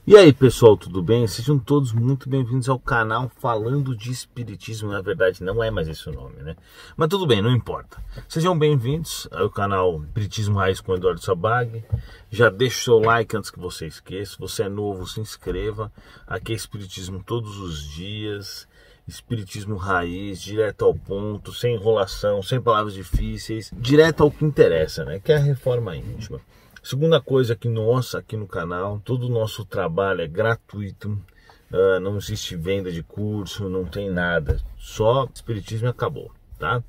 E aí pessoal, tudo bem? Sejam todos muito bem-vindos ao canal Falando de Espiritismo. Na verdade não é mais esse o nome, né? Mas tudo bem, não importa. Sejam bem-vindos ao canal Espiritismo Raiz com Eduardo Sabag. Já deixa o seu like antes que você esqueça. Se você é novo, se inscreva. Aqui é Espiritismo todos os dias. Espiritismo raiz, direto ao ponto, sem enrolação, sem palavras difíceis, direto ao que interessa, né? Que é a reforma íntima. Segunda coisa que nós aqui no canal, todo o nosso trabalho é gratuito, não existe venda de curso, não tem nada, só espiritismo e acabou, tá?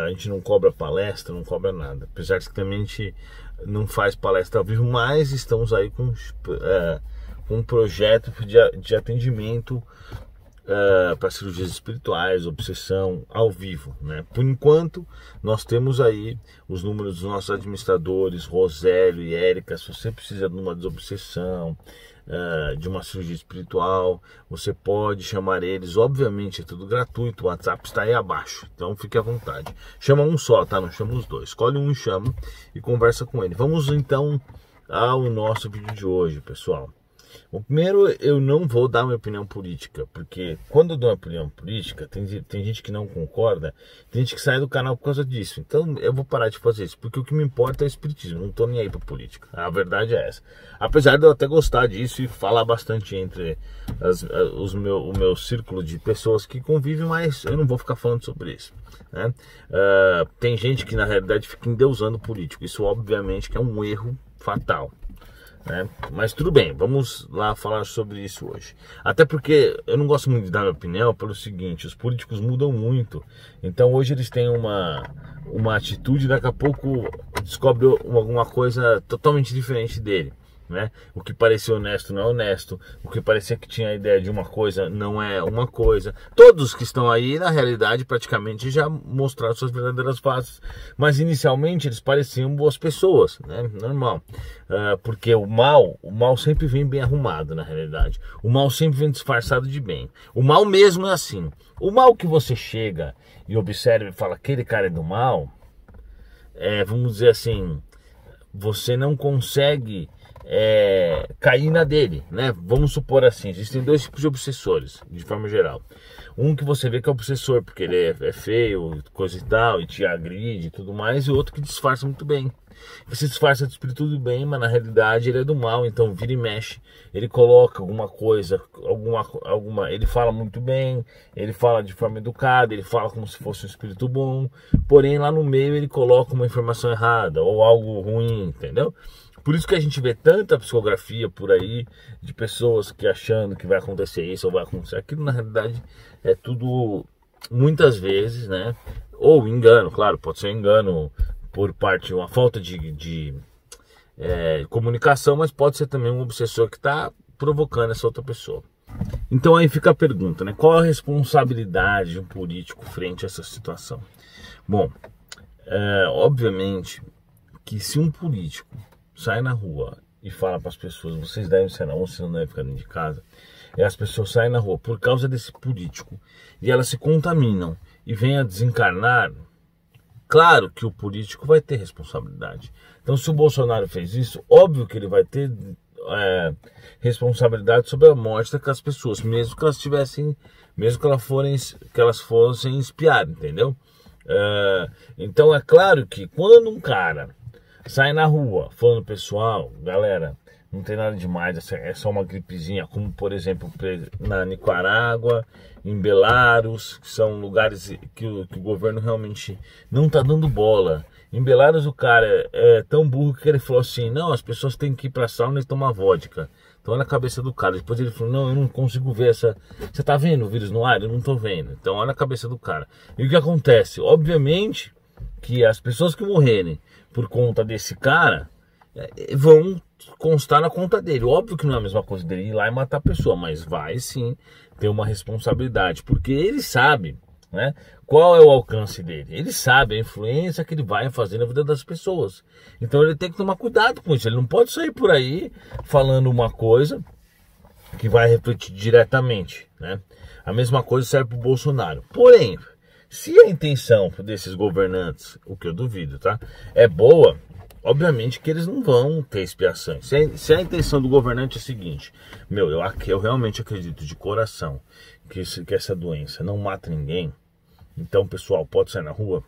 A gente não cobra palestra, não cobra nada, apesar de que também a gente não faz palestra ao vivo, mas estamos aí com um projeto de atendimento para cirurgias espirituais, obsessão ao vivo, né? Por enquanto nós temos aí os números dos nossos administradores, Rosélio e Érica. Se você precisa de uma desobsessão, de uma cirurgia espiritual, você pode chamar eles. Obviamente é tudo gratuito, o WhatsApp está aí abaixo, então fique à vontade. Chama um só, tá? Não chama os dois, escolhe um e chama e conversa com ele. Vamos então ao nosso vídeo de hoje, pessoal. O primeiro, eu não vou dar minha opinião política, porque quando eu dou uma opinião política, tem gente que não concorda, tem gente que sai do canal por causa disso. Então eu vou parar de fazer isso, porque o que me importa é o espiritismo, não tô nem aí pra política. A verdade é essa. Apesar de eu até gostar disso e falar bastante entre o meu círculo de pessoas que convivem, mas eu não vou ficar falando sobre isso, né? Tem gente que na realidade fica endeusando o político. Isso obviamente que é um erro fatal, né? Mas tudo bem, vamos lá falar sobre isso hoje. Até porque eu não gosto muito de dar minha opinião pelo seguinte: os políticos mudam muito. Então hoje eles têm uma atitude, daqui a pouco descobre alguma coisa totalmente diferente dele, né? O que parecia honesto não é honesto, o que parecia que tinha a ideia de uma coisa não é uma coisa. Todos que estão aí na realidade praticamente já mostraram suas verdadeiras faces, mas inicialmente eles pareciam boas pessoas, né? Normal, porque o mal sempre vem bem arrumado. Na realidade o mal sempre vem disfarçado de bem. O mal mesmo é assim. O mal que você chega e observa e fala aquele cara é do mal, vamos dizer assim, você não consegue cair na dele, né? Vamos supor assim, existem dois tipos de obsessores, de forma geral. Um que você vê que é obsessor porque ele é feio, coisa e tal, e te agride e tudo mais, e outro que disfarça muito bem. Você disfarça de espírito do bem, mas na realidade ele é do mal. Então vira e mexe, ele coloca alguma coisa, ele fala muito bem, ele fala de forma educada, ele fala como se fosse um espírito bom, porém lá no meio ele coloca uma informação errada ou algo ruim, entendeu? Por isso que a gente vê tanta psicografia por aí de pessoas que achando que vai acontecer isso ou vai acontecer aquilo. Na realidade é tudo, muitas vezes, né? Ou engano, claro, pode ser engano por parte de uma falta de comunicação, mas pode ser também um obsessor que está provocando essa outra pessoa. Então aí fica a pergunta, né? Qual a responsabilidade de um político frente a essa situação? Bom, obviamente que se um político sai na rua e fala para as pessoas: vocês devem ser não, vocês não devem ficar dentro de casa, e as pessoas saem na rua por causa desse político e elas se contaminam e vêm a desencarnar, claro que o político vai ter responsabilidade. Então se o Bolsonaro fez isso, óbvio que ele vai ter responsabilidade sobre a morte daquelas pessoas, mesmo que elas tivessem, mesmo que elas fossem espiar, entendeu? Então é claro que quando um cara sai na rua falando: pessoal, galera, não tem nada demais, é só uma gripezinha, como por exemplo na Nicarágua, em Belarus, que são lugares que o governo realmente não tá dando bola. Em Belarus o cara é tão burro que ele falou assim: não, as pessoas têm que ir pra sauna e tomar vodka. Então olha a cabeça do cara. Depois ele falou: não, eu não consigo ver essa... Você tá vendo o vírus no ar? Eu não tô vendo. Então olha a cabeça do cara. E o que acontece? Obviamente que as pessoas que morrerem por conta desse cara vão constar na conta dele. Óbvio que não é a mesma coisa dele ir lá e matar a pessoa, mas vai sim ter uma responsabilidade, porque ele sabe, né, qual é o alcance dele. Ele sabe a influência que ele vai fazer na vida das pessoas. Então ele tem que tomar cuidado com isso. Ele não pode sair por aí falando uma coisa que vai refletir diretamente, né? A mesma coisa serve para o Bolsonaro. Porém, se a intenção desses governantes, o que eu duvido, tá, é boa, obviamente que eles não vão ter expiação. Se a intenção do governante é a seguinte, eu realmente acredito de coração que essa doença não mata ninguém, então o pessoal pode sair na rua,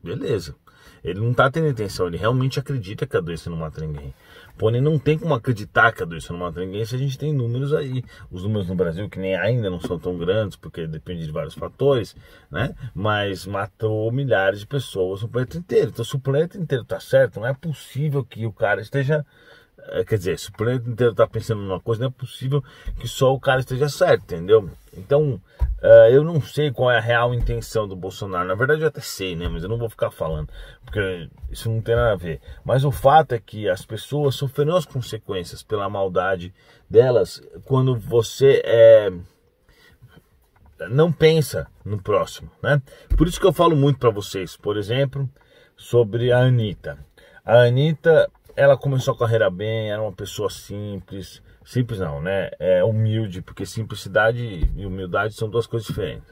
beleza. Ele não está tendo intenção, ele realmente acredita que a doença não mata ninguém. Porém, não tem como acreditar que a doença não mata ninguém se a gente tem números aí. Os números no Brasil, que nem ainda não são tão grandes, porque depende de vários fatores, né? Mas matou milhares de pessoas no planeta inteiro. Então, se o planeta inteiro está certo, não é possível que o cara esteja... Quer dizer, se o planeta inteiro está pensando numa coisa, não é possível que só o cara esteja certo, entendeu? Então, eu não sei qual é a real intenção do Bolsonaro. Na verdade, eu até sei, né? Mas eu não vou ficar falando, porque isso não tem nada a ver. Mas o fato é que as pessoas sofrerão as consequências pela maldade delas quando você não pensa no próximo, né? Por isso que eu falo muito para vocês, por exemplo, sobre a Anitta. A Anitta... Ela começou a carreira bem, era uma pessoa simples não, né? Humilde, porque simplicidade e humildade são duas coisas diferentes.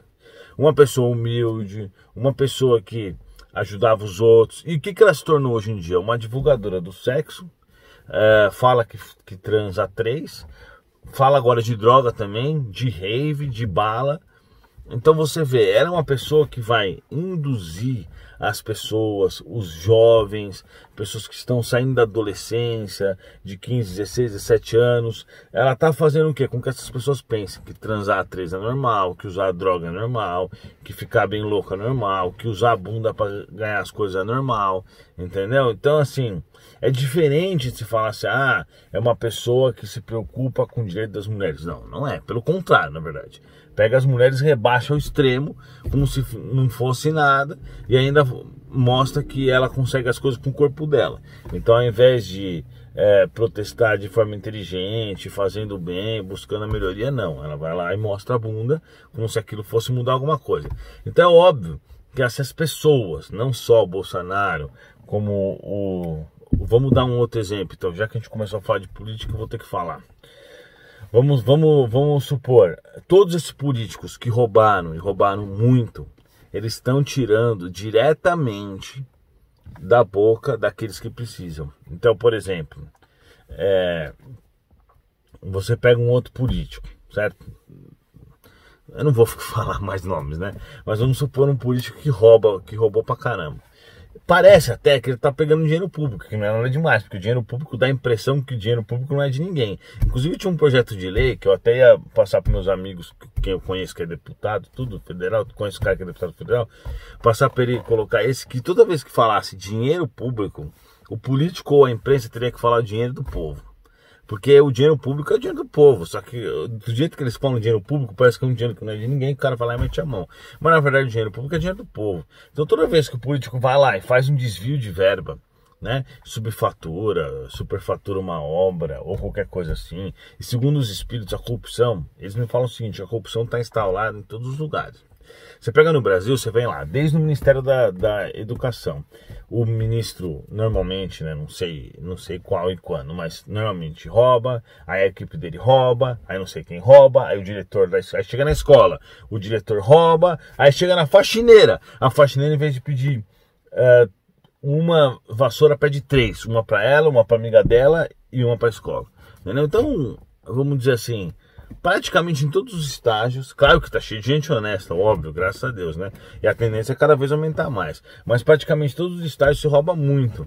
Uma pessoa humilde, uma pessoa que ajudava os outros. E o que ela se tornou hoje em dia? Uma divulgadora do sexo, fala que transa 3, fala agora de droga também, de rave, de bala. Então você vê, ela é uma pessoa que vai induzir as pessoas, os jovens, pessoas que estão saindo da adolescência, de 15, 16, 17 anos. Ela está fazendo o quê? Com que essas pessoas pensem que transar 3 é normal, que usar droga é normal, que ficar bem louco é normal, que usar a bunda para ganhar as coisas é normal, entendeu? Então, assim, é diferente de se falar assim, é uma pessoa que se preocupa com o direito das mulheres. Não, não é. Pelo contrário, na verdade. Pega as mulheres, rebaixa ao extremo, como se não fosse nada, e ainda mostra que ela consegue as coisas com o corpo dela. Então, ao invés de protestar de forma inteligente, fazendo bem, buscando a melhoria, não. Ela vai lá e mostra a bunda, como se aquilo fosse mudar alguma coisa. Então, é óbvio que essas pessoas, não só o Bolsonaro, como Vamos dar um outro exemplo. Então, já que a gente começou a falar de política, eu vou ter que falar. Vamos supor, todos esses políticos que roubaram, e roubaram muito, eles estão tirando diretamente da boca daqueles que precisam. Então, por exemplo, você pega um outro político, certo? Eu não vou falar mais nomes, né? Mas vamos supor um político que roubou pra caramba. Parece até que ele está pegando dinheiro público, que não é nada demais, porque o dinheiro público dá a impressão que o dinheiro público não é de ninguém. Inclusive tinha um projeto de lei que eu até ia passar para meus amigos, quem eu conheço que é deputado, tudo federal, conheço o cara que é deputado federal, passar para ele colocar esse, que toda vez que falasse dinheiro público, o político ou a imprensa teria que falar dinheiro do povo. Porque o dinheiro público é o dinheiro do povo. Só que do jeito que eles falam dinheiro público, parece que é um dinheiro que não é de ninguém, que o cara vai lá e mete a mão. Mas na verdade o dinheiro público é dinheiro do povo. Então toda vez que o político vai lá e faz um desvio de verba, né, subfatura, superfatura uma obra ou qualquer coisa assim, e segundo os espíritos, a corrupção, eles me falam o seguinte: a corrupção está instalada em todos os lugares. Você pega no Brasil, você vem lá, desde o Ministério da Educação. O ministro, normalmente, né, não sei qual e quando, mas normalmente rouba, aí a equipe dele rouba, aí não sei quem rouba, aí o diretor aí chega na escola, o diretor rouba, aí chega na faxineira. A faxineira, em vez de pedir uma vassoura, pede 3. Uma para ela, uma para amiga dela e uma para a escola. Entendeu? Então, vamos dizer assim, praticamente em todos os estágios, claro que tá cheio de gente honesta, óbvio, graças a Deus, né? E a tendência é cada vez aumentar mais. Mas praticamente todos os estágios se rouba muito.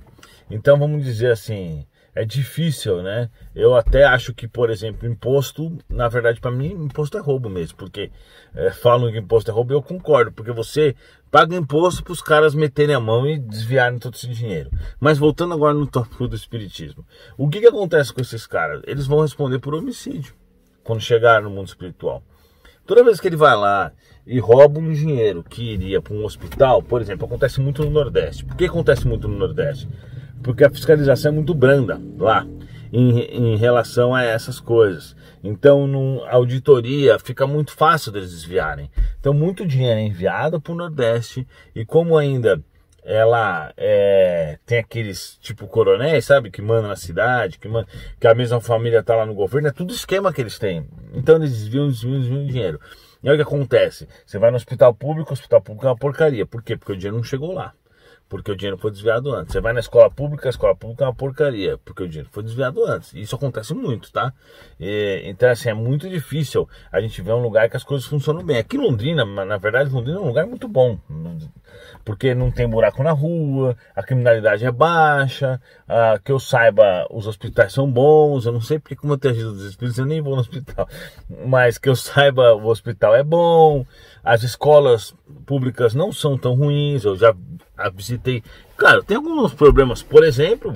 Então vamos dizer assim, é difícil, né? Eu até acho que, por exemplo, imposto, na verdade para mim, imposto é roubo mesmo. Porque falam que imposto é roubo e eu concordo. Porque você paga imposto para os caras meterem a mão e desviarem todo esse dinheiro. Mas voltando agora no tópico do espiritismo. O que acontece com esses caras? Eles vão responder por homicídio quando chegar no mundo espiritual. Toda vez que ele vai lá e rouba um dinheiro que iria para um hospital, por exemplo, acontece muito no Nordeste. Por que acontece muito no Nordeste? Porque a fiscalização é muito branda lá, em relação a essas coisas. Então, a auditoria fica muito fácil deles desviarem. Então, muito dinheiro é enviado para o Nordeste, e como ainda ela tem aqueles tipo coronéis, sabe, que mandam na cidade, que a mesma família tá lá no governo, é tudo esquema que eles têm. Então eles desviam dinheiro. E aí o que acontece? Você vai no hospital público é uma porcaria. Por quê? Porque o dinheiro não chegou lá. porque o dinheiro foi desviado antes. Você vai na escola pública, a escola pública é uma porcaria, porque o dinheiro foi desviado antes. Isso acontece muito, tá? Então, assim, é muito difícil a gente ver um lugar que as coisas funcionam bem. Aqui em Londrina, na verdade, Londrina é um lugar muito bom, porque não tem buraco na rua, a criminalidade é baixa, que eu saiba, os hospitais são bons. Eu não sei porque, como eu tenho ajuda dos espíritos, eu nem vou no hospital, mas que eu saiba, o hospital é bom, as escolas públicas não são tão ruins. Eu já visitei. Claro, tem alguns problemas. Por exemplo,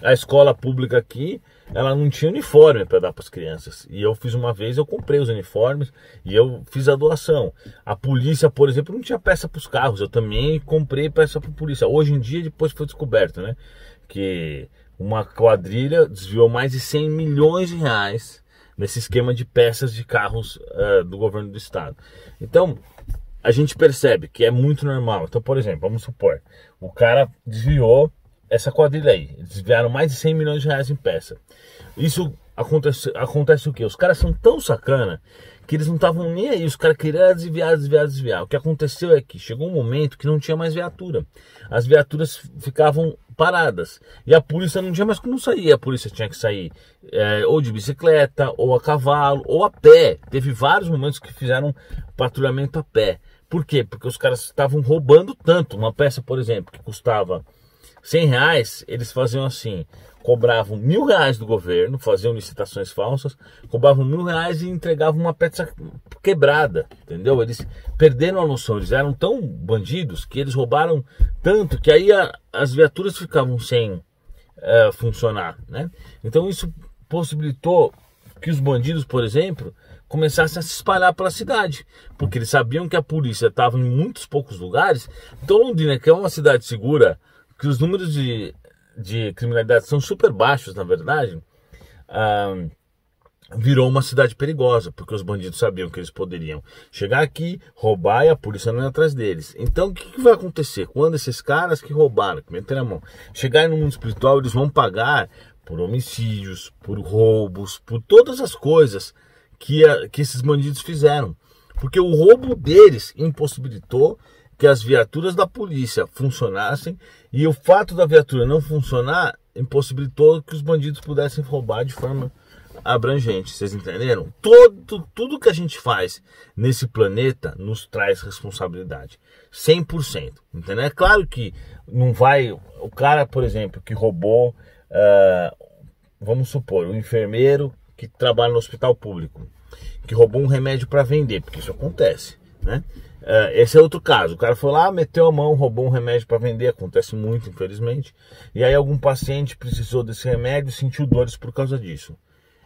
a escola pública aqui, ela não tinha uniforme para dar para as crianças. E eu fiz uma vez, eu comprei os uniformes e eu fiz a doação. A polícia, por exemplo, não tinha peça para os carros. Eu também comprei peça para a polícia. Hoje em dia, depois foi descoberto, né, que uma quadrilha desviou mais de 100 milhões de reais nesse esquema de peças de carros do governo do estado. Então, a gente percebe que é muito normal. Então, por exemplo, vamos supor, o cara desviou essa quadrilha aí, eles desviaram mais de 100 milhões de reais em peça. Isso acontece o quê? Os caras são tão sacana que eles não estavam nem aí, os caras queriam desviar. O que aconteceu é que chegou um momento que não tinha mais viatura. As viaturas ficavam paradas e a polícia não tinha mais como sair. A polícia tinha que sair ou de bicicleta, ou a cavalo, ou a pé. Teve vários momentos que fizeram patrulhamento a pé. Por quê? Porque os caras estavam roubando tanto. Uma peça, por exemplo, que custava 100 reais, eles faziam assim: cobravam R$1.000 do governo, faziam licitações falsas, cobravam R$1.000 e entregavam uma peça quebrada, entendeu? Eles perderam a noção, eles eram tão bandidos que eles roubaram tanto que aí as viaturas ficavam sem funcionar, né? Então isso possibilitou que os bandidos, por exemplo, começassem a se espalhar pela cidade, porque eles sabiam que a polícia estava em muitos poucos lugares. Então Londrina, que é uma cidade segura, que os números de criminalidade são super baixos, na verdade, virou uma cidade perigosa, porque os bandidos sabiam que eles poderiam chegar aqui, roubar e a polícia não ia atrás deles. Então o que vai acontecer? Quando esses caras que roubaram, que meteram a mão, chegarem no mundo espiritual, eles vão pagar por homicídios, por roubos, por todas as coisas que esses bandidos fizeram. Porque o roubo deles impossibilitou que as viaturas da polícia funcionassem, e o fato da viatura não funcionar impossibilitou que os bandidos pudessem roubar de forma abrangente. Vocês entenderam? Tudo que a gente faz nesse planeta nos traz responsabilidade. 100%. Entendeu? É claro que não vai... O cara, por exemplo, que roubou... vamos supor, o enfermeiro que trabalha no hospital público, que roubou um remédio para vender, porque isso acontece, né? Esse é outro caso. O cara foi lá, meteu a mão, roubou um remédio para vender. Acontece muito, infelizmente. E aí algum paciente precisou desse remédio e sentiu dores por causa disso.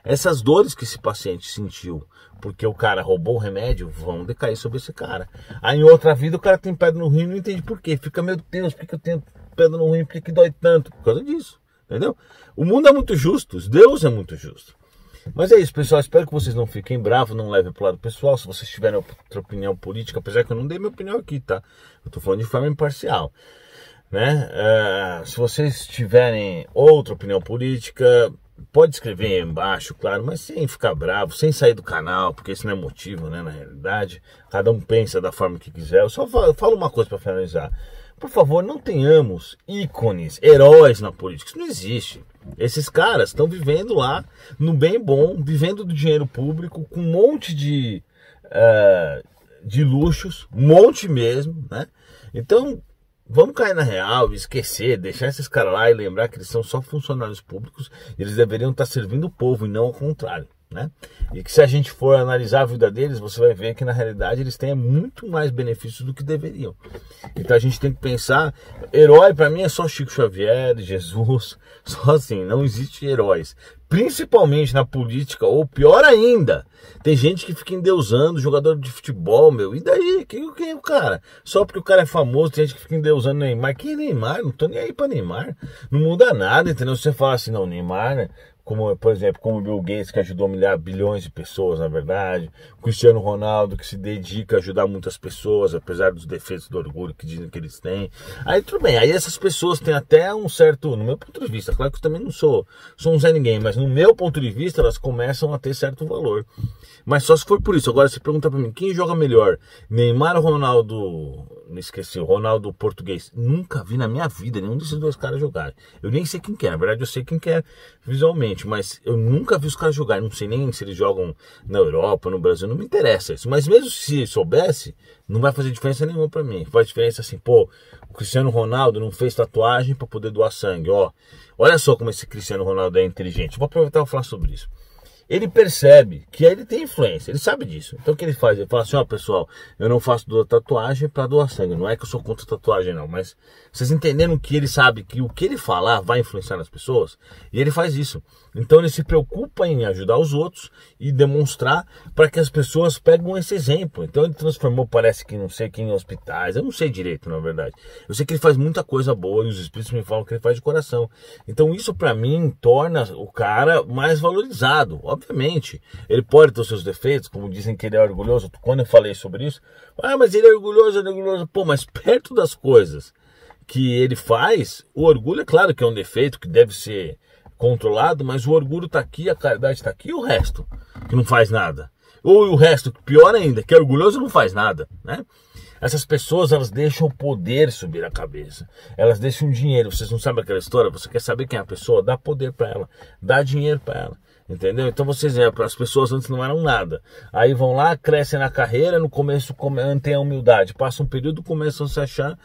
Essas dores que esse paciente sentiu porque o cara roubou o remédio vão decair sobre esse cara. Aí em outra vida o cara tem pedra no rim e não entende por quê. Fica, meu Deus, por que eu tenho pedra no rim? Por que dói tanto? Por causa disso, entendeu? O mundo é muito justo, Deus é muito justo. Mas é isso, pessoal, espero que vocês não fiquem bravos, não levem pro lado pessoal. Se vocês tiverem outra opinião política, apesar que eu não dei minha opinião aqui, tá? Eu tô falando de forma imparcial, né? Se vocês tiverem outra opinião política, pode escrever aí embaixo, claro, mas sem ficar bravo, sem sair do canal, porque isso não é motivo, né? Na realidade, cada um pensa da forma que quiser. Eu só falo uma coisa para finalizar. Por favor, não tenhamos ícones, heróis na política. Isso não existe. Esses caras estão vivendo lá no bem bom, vivendo do dinheiro público, com um monte de luxos, um monte mesmo, né? Então, vamos cair na real, esquecer, deixar esses caras lá e lembrar que eles são só funcionários públicos. Eles deveriam estar servindo o povo e não ao contrário, né? E que se a gente for analisar a vida deles, você vai ver que na realidade eles têm muito mais benefícios do que deveriam. Então a gente tem que pensar, herói para mim é só Chico Xavier, Jesus, só assim, não existe heróis. Principalmente na política, ou pior ainda, tem gente que fica endeusando jogador de futebol, meu. E daí? Quem é o cara? Só porque o cara é famoso, tem gente que fica endeusando Neymar. Quem é Neymar? Não tô nem aí pra Neymar. Não muda nada, entendeu? Se você fala assim, não, Neymar, né? como, por exemplo, como o Bill Gates, que ajudou bilhões de pessoas, na verdade, o Cristiano Ronaldo, que se dedica a ajudar muitas pessoas, apesar dos defeitos do orgulho que dizem que eles têm. Aí tudo bem, aí essas pessoas têm até um certo, no meu ponto de vista, claro que eu também não sou um Zé Ninguém, mas no meu ponto de vista elas começam a ter certo valor. Mas só se for por isso. Agora você pergunta pra mim, quem joga melhor? Neymar ou Ronaldo? Não esqueci, o Ronaldo português. Nunca vi na minha vida nenhum desses dois caras jogarem. Eu nem sei quem que é, na verdade eu sei quem que é visualmente, mas eu nunca vi os caras jogarem. Não sei nem se eles jogam na Europa, no Brasil, não me interessa isso. Mas mesmo se soubesse, não vai fazer diferença nenhuma pra mim. Faz diferença assim, pô, o Cristiano Ronaldo não fez tatuagem pra poder doar sangue, ó. Olha só como esse Cristiano Ronaldo é inteligente. Vou aproveitar e falar sobre isso. Ele percebe que ele tem influência, ele sabe disso. Então o que ele faz? Ele fala assim, ó pessoal, eu não faço tatuagem para doar sangue. Não é que eu sou contra tatuagem não, mas vocês entenderam que ele sabe que o que ele falar vai influenciar nas pessoas? E ele faz isso. Então ele se preocupa em ajudar os outros e demonstrar para que as pessoas peguem esse exemplo. Então ele transformou, parece que não sei quem, em hospitais. Eu não sei direito, na verdade. Eu sei que ele faz muita coisa boa e os espíritos me falam que ele faz de coração. Então isso para mim torna o cara mais valorizado. Obviamente, ele pode ter os seus defeitos, como dizem que ele é orgulhoso. Quando eu falei sobre isso, mas ele é orgulhoso, ele é orgulhoso. Pô, mas perto das coisas que ele faz, o orgulho é claro que é um defeito, que deve ser controlado, mas o orgulho tá aqui, a caridade tá aqui, e o resto, que não faz nada. Ou o resto, pior ainda, que é orgulhoso e não faz nada, né? Essas pessoas, elas deixam o poder subir a cabeça. Elas deixam dinheiro. Vocês não sabem aquela história? Você quer saber quem é a pessoa? Dá poder para ela. Dá dinheiro para ela. Entendeu? Então vocês veem, as pessoas antes não eram nada. Aí vão lá, crescem na carreira, no começo mantêm a humildade. Passa um período, começam a se achar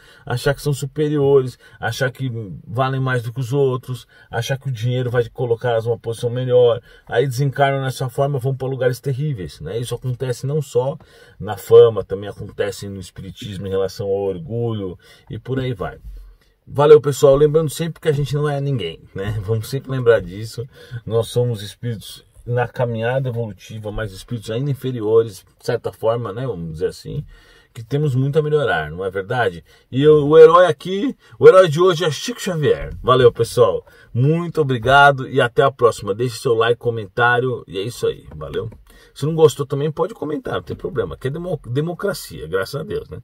que são superiores, achar que valem mais do que os outros, achar que o dinheiro vai colocar numa posição melhor. Aí desencarnam nessa forma, vão para lugares terríveis, né? Isso acontece não só na fama, também acontece no espiritismo em relação ao orgulho e por aí vai. Valeu, pessoal. Lembrando sempre que a gente não é ninguém, né? Vamos sempre lembrar disso. Nós somos espíritos na caminhada evolutiva, mas espíritos ainda inferiores, de certa forma, né? Vamos dizer assim, que temos muito a melhorar, não é verdade? E o herói aqui, o herói de hoje é Chico Xavier. Valeu, pessoal. Muito obrigado e até a próxima. Deixe seu like, comentário e é isso aí. Valeu. Se não gostou também pode comentar, não tem problema. Aqui é democracia, graças a Deus, né?